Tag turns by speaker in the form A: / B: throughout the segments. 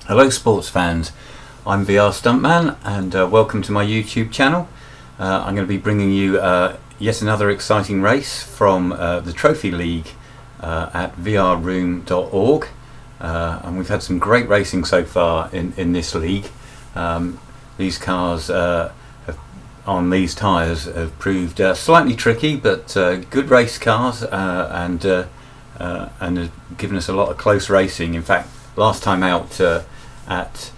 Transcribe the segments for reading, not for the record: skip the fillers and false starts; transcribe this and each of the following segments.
A: Hello sports fans, I'm VR Stuntman and welcome to my YouTube channel. I'm going to be bringing you yet another exciting race from the Trophy League at vrroom.org, and we've had some great racing so far in this league. These cars on these tyres have proved slightly tricky, but good race cars, and have given us a lot of close racing. In fact, last time out at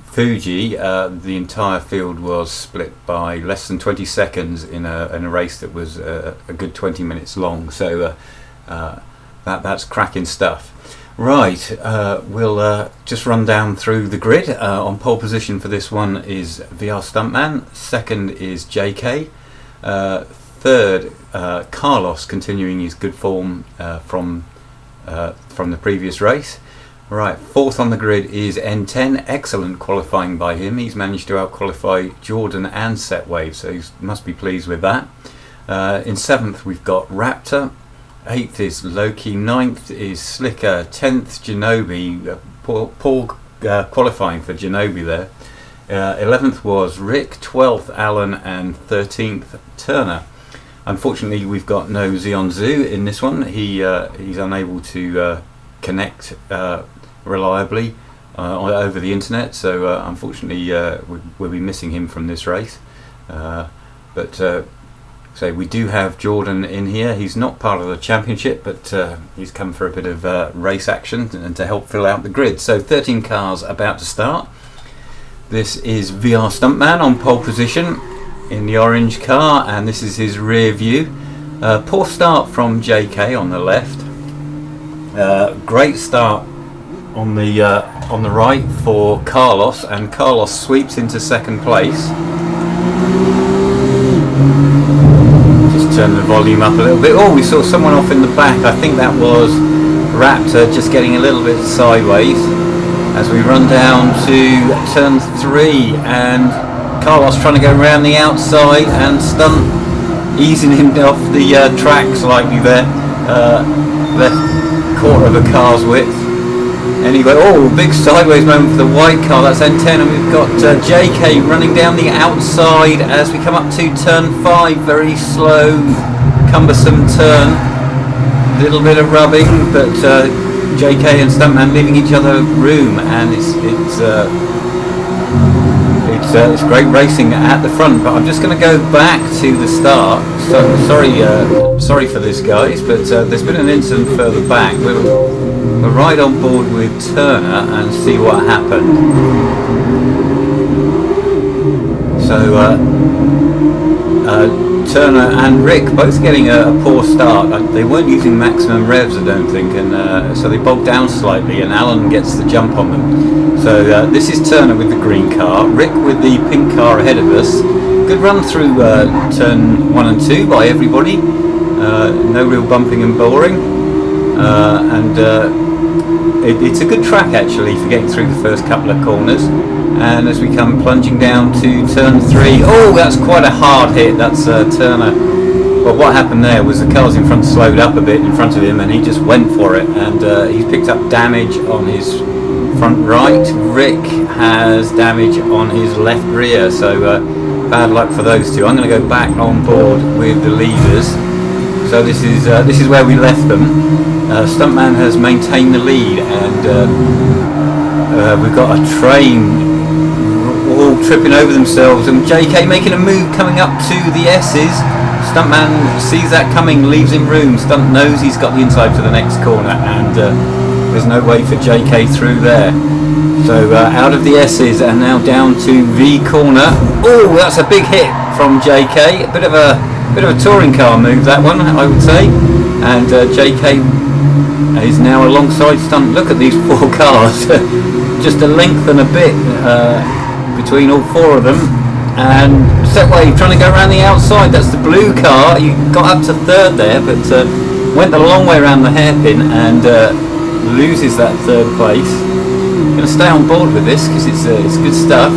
A: Fuji, the entire field was split by less than 20 seconds in a race that was a good 20 minutes long. So that's cracking stuff. Right, we'll just run down through the grid. On pole position for this one is VR Stuntman. Second is JK. Third, Carlos, continuing his good form from the previous race. Right, fourth on the grid is N10. Excellent qualifying by him. He's managed to out-qualify Jordan and Setwave, so he must be pleased with that. In seventh we've got Raptor. Eighth is Loki. Ninth is Slicker. 10th Genobi. Paul qualifying for Genobi there. 11th was Rick. 12th Alan, and 13th Turner. Unfortunately, we've got no Xion Zhu in this one. He's unable to connect reliably over the internet, so unfortunately we'll be missing him from this race. So we do have Jordan in here. He's not part of the championship, but he's come for a bit of race action and to help fill out the grid. So 13 cars about to start. This is VR Stuntman on pole position in the orange car, and this is his rear view. Poor start from JK on the left. Great start on the right for Carlos, and Carlos sweeps into second place. Just turn the volume up a little bit. Oh, we saw someone off in the back. I think that was Raptor just getting a little bit sideways as we run down to turn 3, and Carlos trying to go around the outside and stunt, easing him off the track slightly there, left quarter of a car's width. Anyway, oh, big sideways moment for the white car. That's N10, and we've got JK running down the outside as we come up to turn 5. Very slow, cumbersome turn. Little bit of rubbing, but JK and Stuntman leaving each other room, and it's great racing at the front. But I'm just going to go back to the start. So sorry for this, guys, but there's been an incident further back. We're right on board with Turner and see what happened. So Turner and Rick both getting a poor start. They weren't using maximum revs, I don't think, and so they bogged down slightly, and Alan gets the jump on them. So this is Turner with the green car, Rick with the pink car ahead of us. Good run through turn 1 and 2 by everybody. No real bumping and boring, and it's a good track actually for getting through the first couple of corners. And as we come plunging down to turn 3, oh, that's quite a hard hit. That's Turner. Well, what happened there was the cars in front slowed up a bit in front of him, and he just went for it, and he's picked up damage on his front right. Rick has damage on his left rear, so bad luck for those two. I'm going to go back on board with the leaders. So this is where we left them. Stuntman has maintained the lead, and we've got a train all tripping over themselves, and JK making a move coming up to the S's. Stuntman sees that coming, leaves him room. Stunt knows he's got the inside for the next corner, and there's no way for JK through there. So out of the S's and now down to V corner. Oh, that's a big hit from JK. A bit of a touring car move, that one, I would say. And JK is now alongside Stunt. Look at these 4 cars, just a length and a bit between all 4 of them. And Setwave trying to go around the outside. That's the blue car. You got up to 3rd there, but went the long way around the hairpin and loses that 3rd place. Going to stay on board with this because it's good stuff.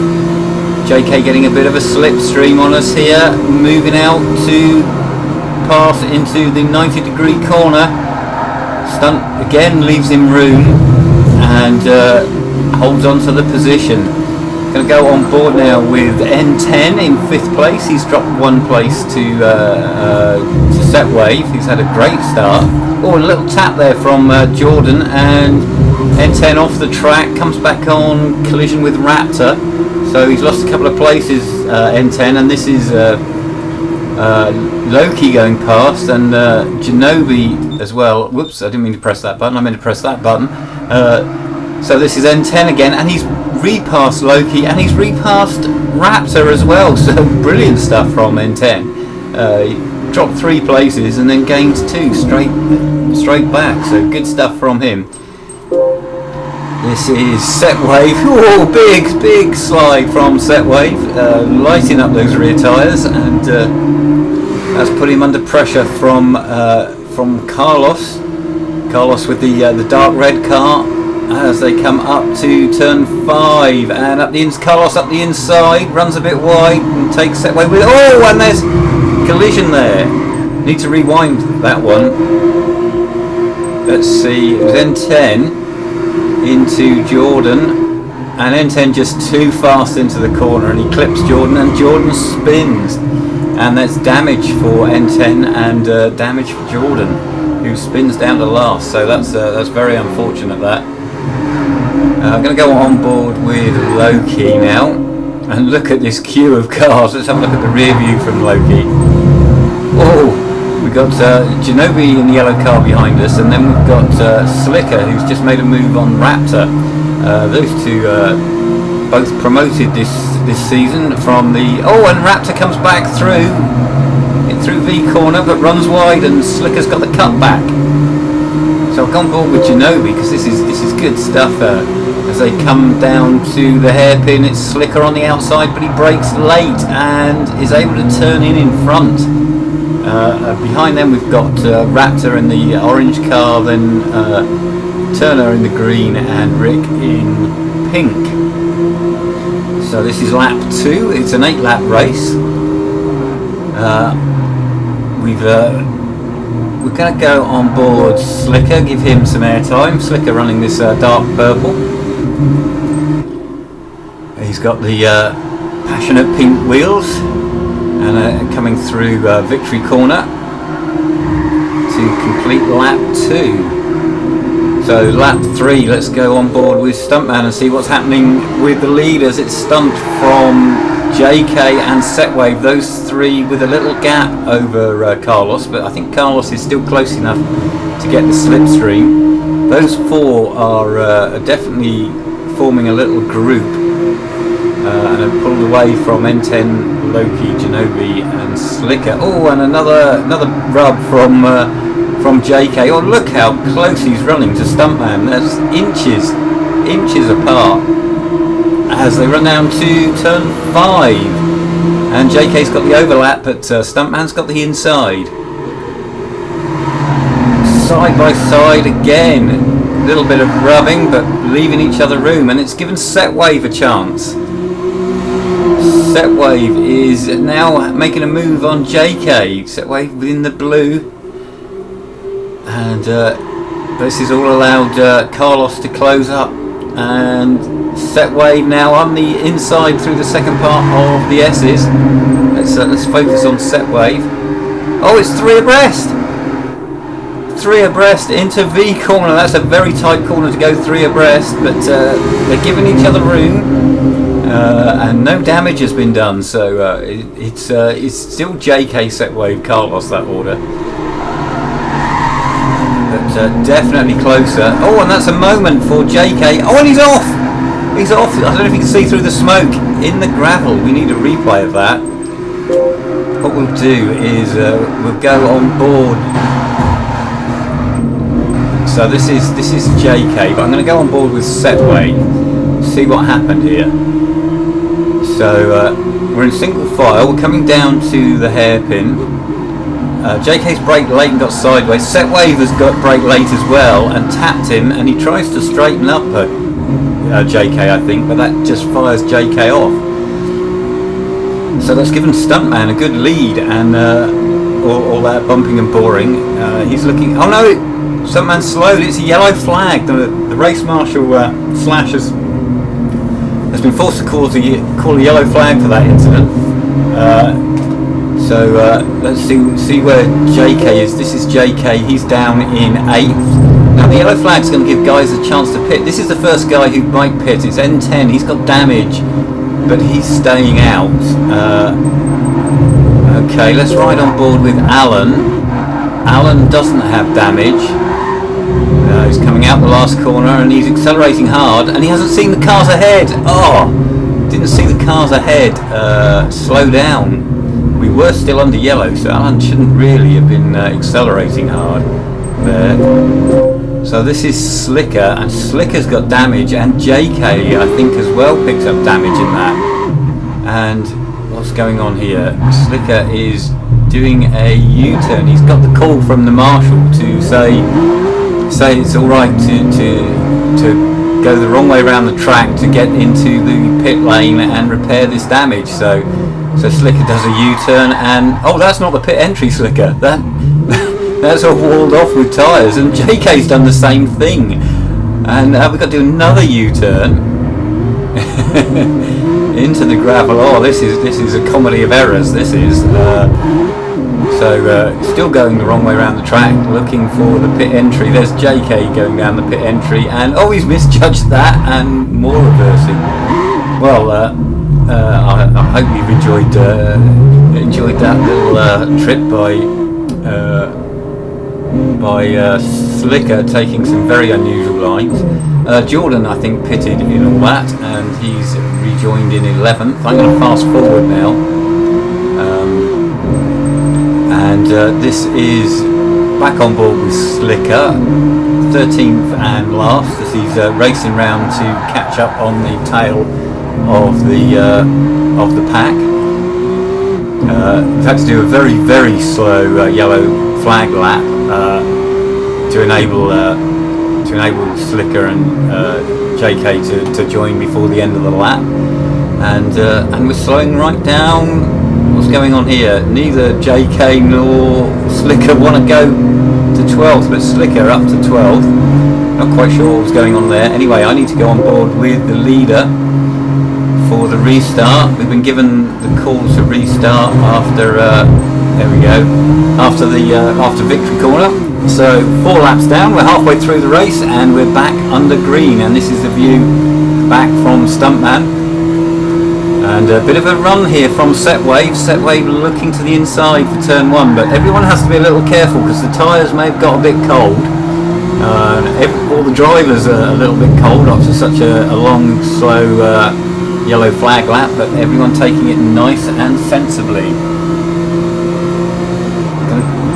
A: JK getting a bit of a slipstream on us here, moving out to pass into the 90-degree corner. Stunt again leaves him room, and holds on to the position. Going to go on board now with N10 in 5th place. He's dropped 1 place to Setwave. He's had a great start. Oh, a little tap there from Jordan, and N10 off the track, comes back on, collision with Raptor. So he's lost a couple of places, N10, and this is Loki going past, and Genobi as well. Whoops, I didn't mean to press that button, I meant to press that button. So this is N10 again, and he's repassed Loki, and he's repassed Raptor as well. So brilliant stuff from N10. He dropped 3 places and then gained 2 straight back. So good stuff from him. This is Setwave. Oh, big slide from Setwave, lighting up those rear tyres, and that's put him under pressure from Carlos. Carlos with the dark red car as they come up to turn 5, and Carlos up the inside, runs a bit wide and takes Setwave with. Oh, and there's collision there. Need to rewind that one. Let's see. It was N10 into Jordan, and N10 just too fast into the corner, and he clips Jordan, and Jordan spins, and that's damage for N10 and damage for Jordan, who spins down to last. So that's very unfortunate. That I'm going to go on board with Loki now, and look at this queue of cars. Let's have a look at the rear view from Loki. Oh, we've got Genobi in the yellow car behind us, and then we've got Slicker, who's just made a move on Raptor. Those two both promoted this season from the... Oh, and Raptor comes back through V corner, but runs wide, and Slicker's got the cutback. So I've gone board with Genobi, because this is good stuff. As they come down to the hairpin, it's Slicker on the outside, but he brakes late and is able to turn in front. Behind them we've got Raptor in the orange car, then Turner in the green, and Rick in pink. So this is lap 2. It's an 8-lap race. We're going to go on board Slicker, give him some airtime. Slicker running this dark purple. He's got the passionate pink wheels, and coming through Victory Corner to complete lap 2. So lap 3, let's go on board with Stuntman and see what's happening with the leaders. It's Stunt from JK and Setwave, those 3 with a little gap over Carlos, but I think Carlos is still close enough to get the slipstream. Those 4 are definitely forming a little group, and have pulled away from N10, Loki, Genobi and Slicker. Oh, and another rub from JK. Oh, look how close he's running to Stuntman. That's inches apart as they run down to turn 5, and JK's got the overlap, but Stuntman's got the inside. Side by side again, a little bit of rubbing, but leaving each other room, and it's given Setwave a chance. Setwave is now making a move on JK. Setwave within the blue, and this is all allowed Carlos to close up, and Setwave now on the inside through the second part of the S's. Let's focus on Setwave. Oh, it's 3 abreast. 3 abreast into V corner. That's a very tight corner to go 3 abreast, but they're giving each other room, and no damage has been done. So it's still JK, Setwave, Carlos, that order. But definitely closer. Oh, and that's a moment for JK. Oh, and he's off. He's off. I don't know if you can see through the smoke in the gravel. We need a replay of that. What we'll do is we'll go on board. So this is JK, but I'm going to go on board with Setwave. See what happened here. So we're in single file. We're coming down to the hairpin. JK's braked late and got sideways. Setwave has got braked late as well and tapped him, and he tries to straighten up JK, I think, but that just fires JK off. So that's given Stuntman a good lead, and all that bumping and boring. He's looking. Oh no! Stuntman slowed. It's a yellow flag. The race marshal Slash has has been forced to call a yellow flag for that incident. So let's see where JK is. This is JK. He's down in 8th. Now the yellow flag's going to give guys a chance to pit. This is the first guy who might pit. It's N10. He's got damage, but he's staying out. Okay, let's ride on board with Alan. Alan doesn't have damage. He's coming out the last corner and he's accelerating hard, and he hasn't seen the cars ahead. Oh, didn't see the cars ahead. Slow down. We were still under yellow, so Alan shouldn't really have been accelerating hard there. So this is Slicker, and Slicker's got damage, and JK I think as well picked up damage in that. And what's going on here? Slicker is doing a U-turn. He's got the call from the marshal to say it's all right to go the wrong way around the track to get into the pit lane and repair this damage. So Slicker does a U-turn, and oh, that's not the pit entry, Slicker. That's all walled off with tyres, and JK's done the same thing. And we've got to do another U-turn into the gravel. Oh, this is a comedy of errors. This is still going the wrong way around the track, looking for the pit entry. There's JK going down the pit entry, and oh, he's misjudged that, and more reversing. Well, I hope you've enjoyed that little trip by Slicker, taking some very unusual lines. Jordan, I think, pitted in all that, and he's rejoined in 11th. I'm going to fast forward now, and this is back on board with Slicker, 13th and last, as he's racing round to catch up on the tail of the pack. We've had to do a very, very slow yellow flag lap to enable Slicker and JK to join before the end of the lap, and we're slowing right down. What's going on here? Neither JK nor Slicker want to go to 12th, but Slicker up to 12th. Not quite sure what's going on there. Anyway, I need to go on board with the leader for the restart. We've been given the call to restart after there we go, after victory corner. So 4 laps down, we're halfway through the race, and we're back under green, and this is the view back from Stuntman. And a bit of a run here from Setwave looking to the inside for turn 1, but everyone has to be a little careful because the tyres may have got a bit cold. All the drivers are a little bit cold after such a long, slow yellow flag lap, but everyone taking it nice and sensibly.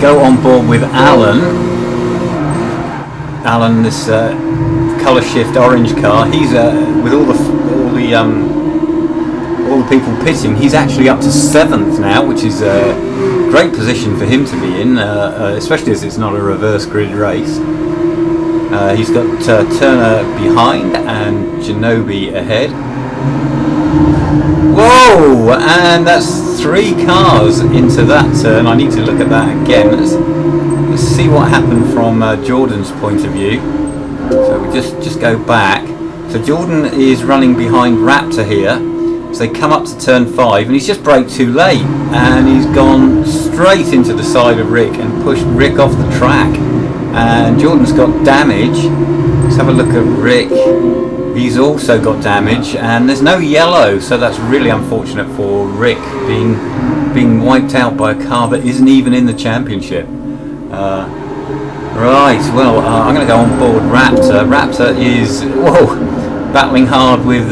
A: Go on board with Alan. Alan, this colour shift orange car. He's with all the people pitting. He's actually up to 7th now, which is a great position for him to be in, especially as it's not a reverse grid race. He's got Turner behind and Genobi ahead. Whoa! And that's 3 cars into that turn. I need to look at that again. Let's see what happened from Jordan's point of view. So we just go back. So Jordan is running behind Raptor here. So they come up to turn 5, and he's just braked too late, and he's gone straight into the side of Rick and pushed Rick off the track. And Jordan's got damage. Let's have a look at Rick. He's also got damage, and there's no yellow, so that's really unfortunate for Rick, being wiped out by a car that isn't even in the championship. Right, well, I'm going to go on board Raptor. Raptor is battling hard with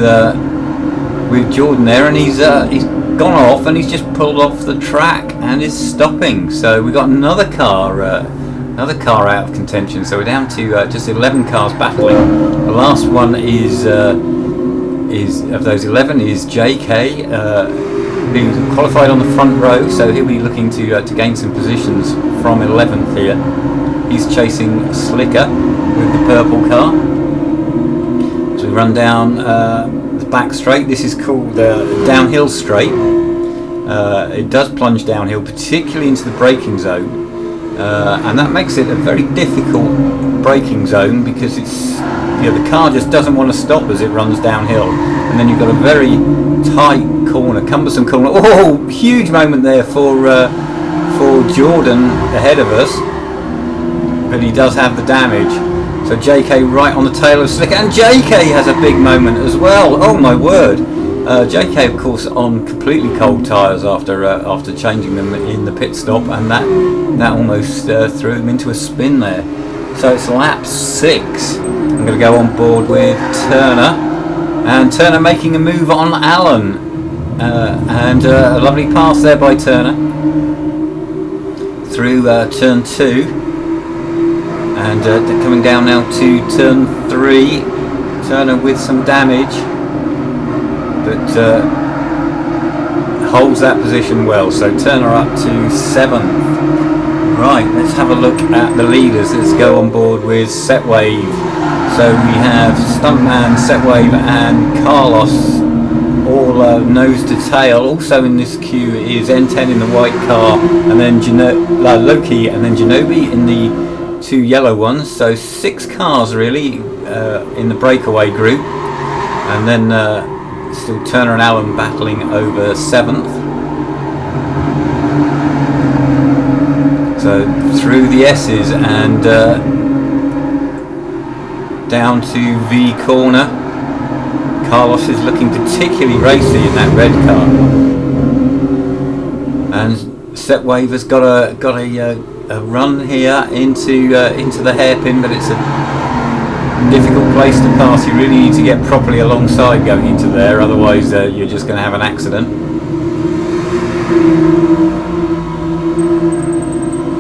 A: Jordan there, and he's gone off, and he's just pulled off the track and is stopping. So we've got another car out of contention, so we're down to just 11 cars battling. The last one is of those 11 is JK, who qualified on the front row, so he'll be looking to gain some positions from 11th here. He's chasing Slicker with the purple car. So we run down the back straight. This is called downhill straight. It does plunge downhill, particularly into the braking zone. And that makes it a very difficult braking zone because it's the car just doesn't want to stop as it runs downhill, and then you've got a very tight corner, cumbersome corner. Oh, huge moment there for Jordan ahead of us, but he does have the damage. So JK right on the tail of Slicker, and JK has a big moment as well. Oh my word! JK, of course, on completely cold tyres after changing them in the pit stop, and that almost threw him into a spin there. So it's lap 6. I'm going to go on board with Turner, and Turner making a move on Allen, and a lovely pass there by Turner through turn 2, and coming down now to turn 3. Turner with some damage, but holds that position well. So Turner up to 7th. Right, let's have a look at the leaders. Let's go on board with Setwave. So we have Stuntman, Setwave and Carlos all nose to tail. Also in this queue is N10 in the white car, and then Loki, and then Genobi in the 2 yellow ones. So 6 cars really in the breakaway group, and then still Turner and Allen battling over 7th. So through the S's and down to V corner. Carlos is looking particularly racy in that red car, and Setwave has got a run here into the hairpin, but it's a difficult place to pass. You really need to get properly alongside going into there, otherwise you're just going to have an accident.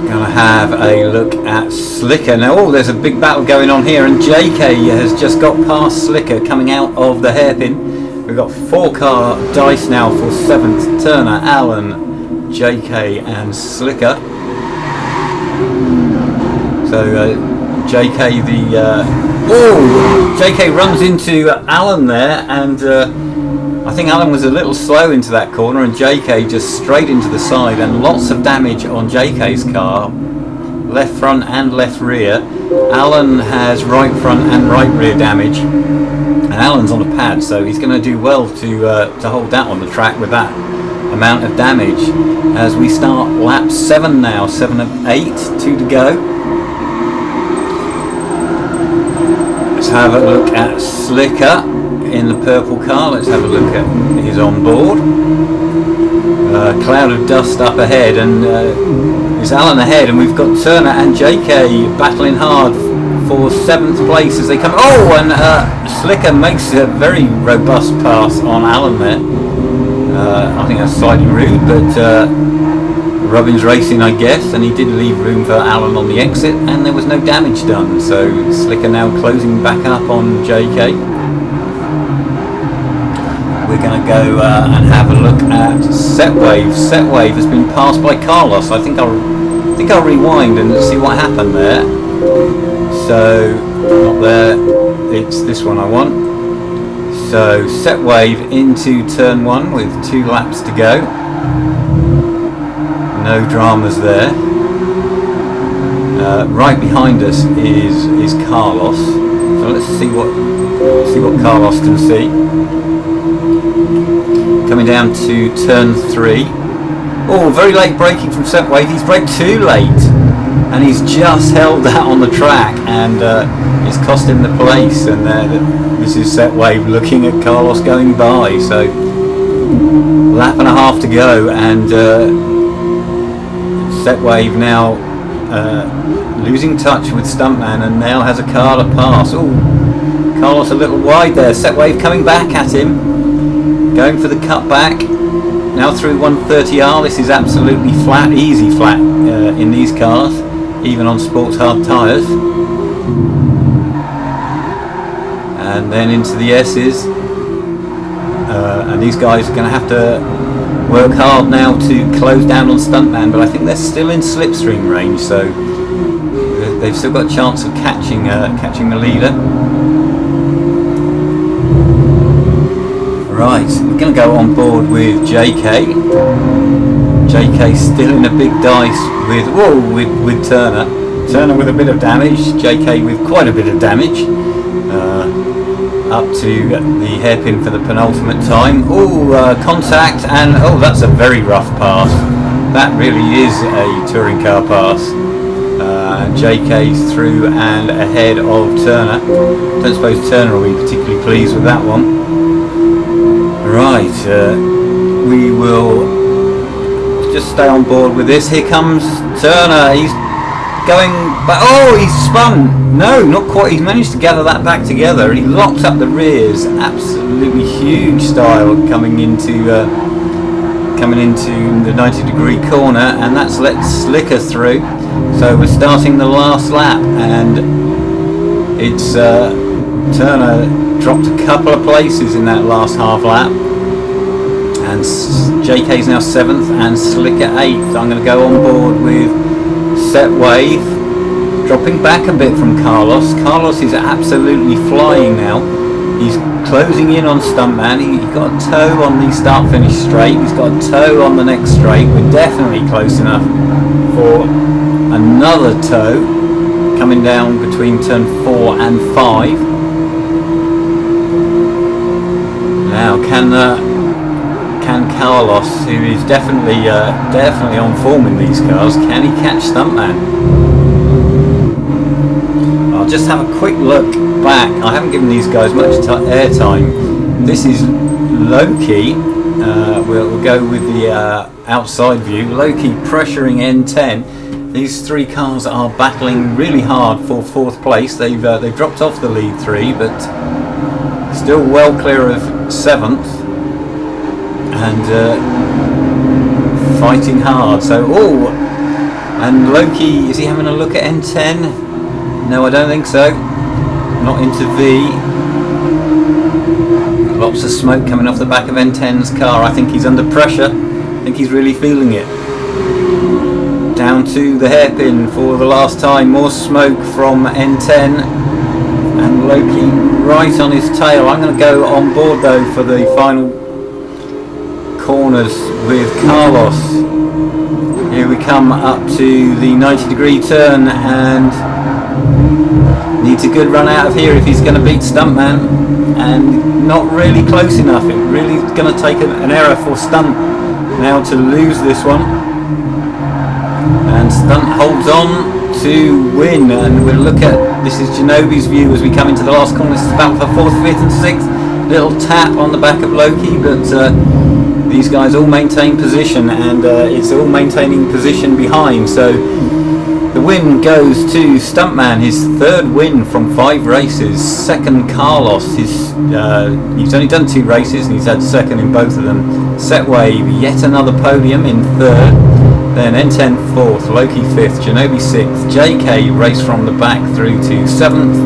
A: Gonna have a look at Slicker now. Oh, there's a big battle going on here, and JK has just got past Slicker coming out of the hairpin. We've got 4 car dice now for 7th. Turner, Allen, JK and Slicker. So JK JK runs into Allen there, and I think Allen was a little slow into that corner, and JK just straight into the side, and lots of damage on JK's car, left front and left rear. Allen has right front and right rear damage, and Allen's on a pad, so he's going to do well to hold that on the track with that amount of damage. As we start lap 7 now, 7 of 8, 2 to go. Let's have a look at Slicker in the purple car. Let's have a look at his onboard. Cloud of dust up ahead, and is Allen ahead, and we've got Turner and JK battling hard for 7th place as they come. Oh, and Slicker makes a very robust pass on Allen there. I think that's slightly rude, but Robbins Racing, I guess, and he did leave room for Allen on the exit, and there was no damage done. So Slicker now closing back up on JK. We're going to go and have a look at Setwave. Setwave has been passed by Carlos. I think I'll rewind and see what happened there. So not there. It's this one I want. So Setwave into turn 1 with 2 laps to go. No dramas there. Right behind us is Carlos. So let's see what Carlos can see. Coming down to turn 3. Oh, very late braking from Setwave. He's braked too late, and he's just held that on the track, and it's cost him the place. And this is Setwave looking at Carlos going by. So lap and a half to go, and Setwave now losing touch with Stuntman, and now has a car to pass. Oh, Carlos a little wide there. Setwave coming back at him. Going for the cutback, now through 130R. This is absolutely flat, easy flat in these cars, even on sports hard tyres. And then into the S's, and these guys are going to have to work hard now to close down on Stuntman, but I think they're still in slipstream range, so they've still got a chance of catching the leader. Right, we're going to go on board with JK. JK still in a big dice with Turner. Turner with a bit of damage, JK with quite a bit of damage. up to the hairpin for the penultimate time. Contact, and that's a very rough pass. That really is a touring car pass. JK's through and ahead of Turner. Don't suppose Turner will be particularly pleased with that one. Right, we will just stay on board with this. Here comes Turner. He's going back. He's spun. No, not quite. He's managed to gather that back together. He locks up the rears. Absolutely huge style coming into the 90-degree corner, and that's let Slicker through. So we're starting the last lap, and it's Turner dropped a couple of places in that last half lap, and JK's now 7th and Slicker 8th. I'm going to go on board with Setwave, dropping back a bit from Carlos. Carlos is absolutely flying now. He's closing in on Stuntman. He got a toe on the start-finish straight. He's got a toe on the next straight. We're definitely close enough for another toe coming down between turn 4 and 5. Now, can Carlos, who is definitely on form in these cars, can he catch Stuntman? I'll just have a quick look back. I haven't given these guys much airtime. This is Loki. We'll go with the outside view. Loki pressuring N10. These three cars are battling really hard for 4th place. They've dropped off the lead 3, but still well clear of 7th and fighting hard. So and Loki, is he having a look at N10? No, I don't think so. Not into V. Lots of smoke coming off the back of N10's car. I think he's under pressure. I think he's really feeling it. Down to the hairpin for the last time. More smoke from N10. And Loki right on his tail. I'm going to go on board though for the final corners with Carlos. Here we come up to the 90-degree turn, and needs a good run out of here if he's going to beat Stuntman, and not really close enough. It really is going to take an error for Stunt now to lose this one, and Stunt holds on to win. And we'll look at, this is Genobi's view as we come into the last corner. This is about for 4th, 5th and 6th. Little tap on the back of Loki, but these guys all maintain position, and it's all maintaining position behind. So the win goes to Stuntman, his 3rd win from 5 races. 2nd Carlos, he's only done 2 races and he's had 2nd in both of them. Setwave, yet another podium in 3rd. Then N10 4th, Loki 5th, Genobi 6th, JK raced from the back through to 7th,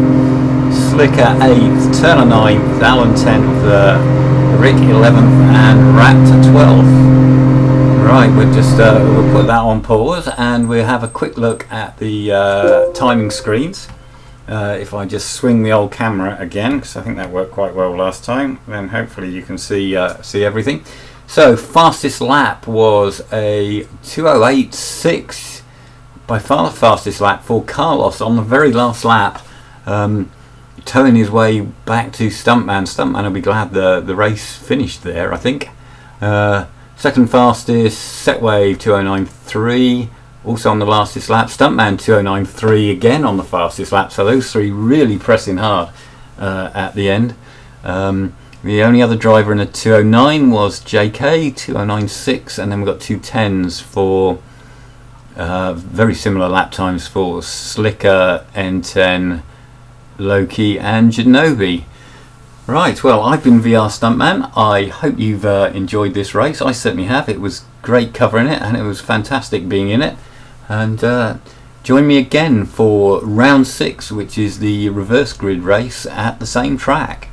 A: Slicker 8th, Turner 9th, Alan 10th, Rick 11th and Raptor 12th. Right, we'll put that on pause, and we'll have a quick look at the timing screens. If I just swing the old camera again, because I think that worked quite well last time, then hopefully you can see everything. So fastest lap was a 2:08.6, by far the fastest lap for Carlos on the very last lap, towing his way back to Stuntman. Stuntman will be glad the race finished there, I think. Second fastest, Setwave 2:09.3, also on the fastest lap. Stuntman 2:09.3 again on the fastest lap. So those three really pressing hard at the end. The only other driver in a 2:09 was JK, 2:09.6, and then we've got 2:10s for very similar lap times for Slicker, N10, Loki and Genobi. Right, well, I've been VR Stuntman. I hope you've enjoyed this race. I certainly have. It was great covering it, and it was fantastic being in it. And join me again for round 6, which is the reverse grid race at the same track.